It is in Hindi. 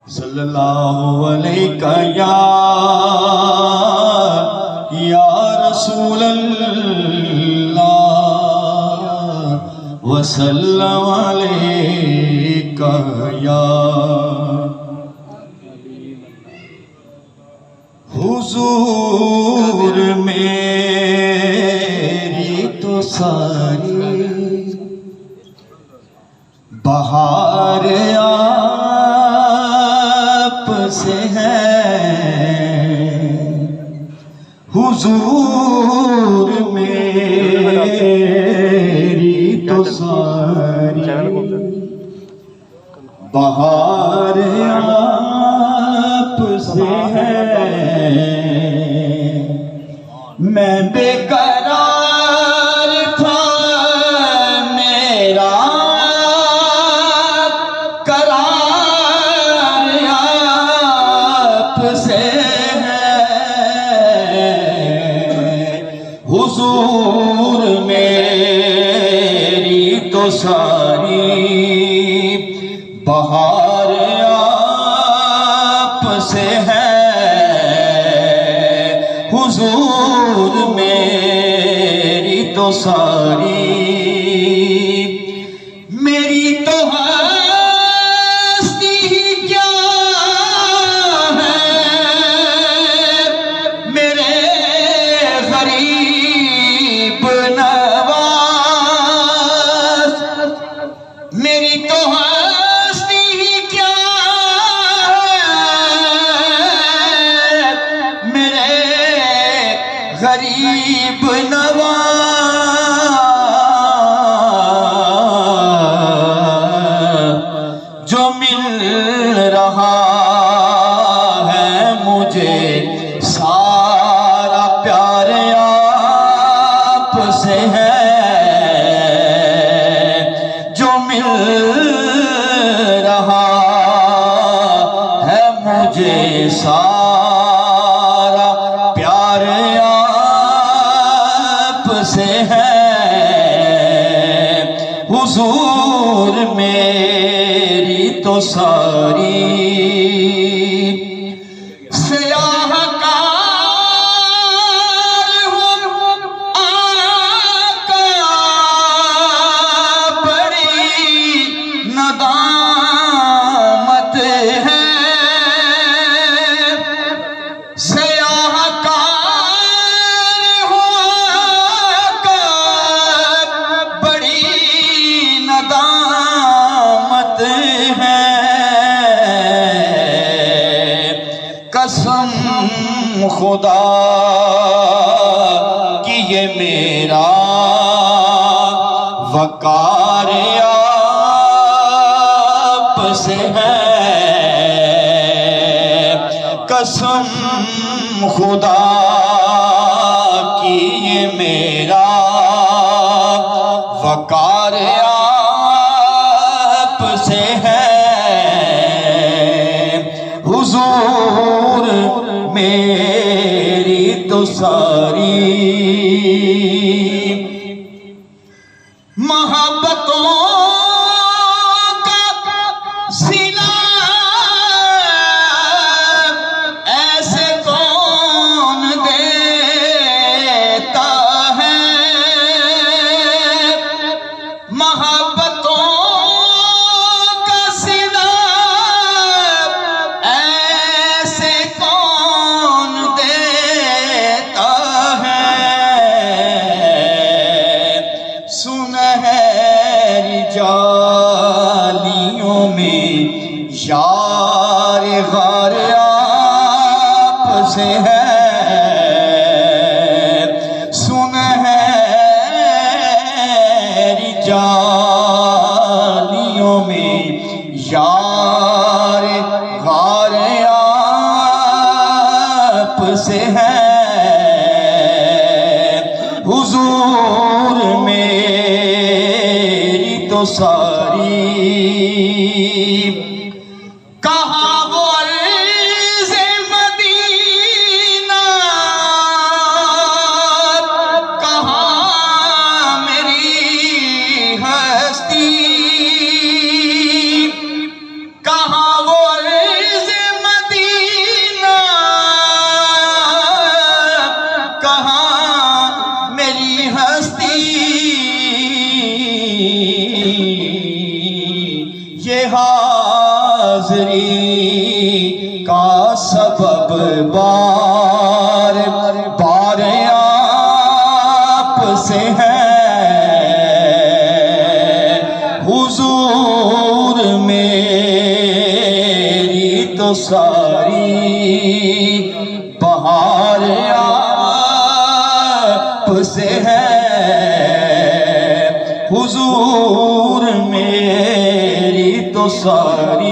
सल्लल्लाहु अलैहि या रसूल अल्लाह वसल्लम अलैका या हुजूर मेरी तो सारी बहार आप से है। हुजूर मेरी तो सारी बहार आप से है। मैं बेकरार था, मेरा करार आप से है। हुजूर मेरी तो सारी बहार आप से है। हुजूर मेरी तो सारी मेरी तो हस्ती ही क्या है। मेरे गरीब नवाज मेरी तो हस्ती ही क्या है। मेरे गरीब नवाज जो मिल रहा है मुझे सारा प्यार आप से है। जो मिल रहा है मुझे सारा प्यार आप से है। हुजूर मेरी तो सारी सयाहकार हूँ आका बड़ी नदामत है। सयाहकार हूँ आका बड़ी नदामत है। कसम खुदा कि ये मेरा वकार आप से है। कसम खुदा कि ये मेरा वकार आप से है। हुजूर मेरी तो सारी मोहब्बतों का सिला ऐसे कौन देता है। मोहब्बतों का सिला ऐसे कौन देता है। सुनहरी जालियों में यार गार आप से है। सुनहरी जालियों में यार गार आप से है। हुजूर मेरी तो सारी कहाँ वो अर्ज़े मदीना कहाँ मेरी हस्ती कहाँ वो अर्ज़े ये हाज़री का सबब बार बार आप से है। हुजूर मेरी तो सारी बहार आप से है। हुजूर मेरी तो सारी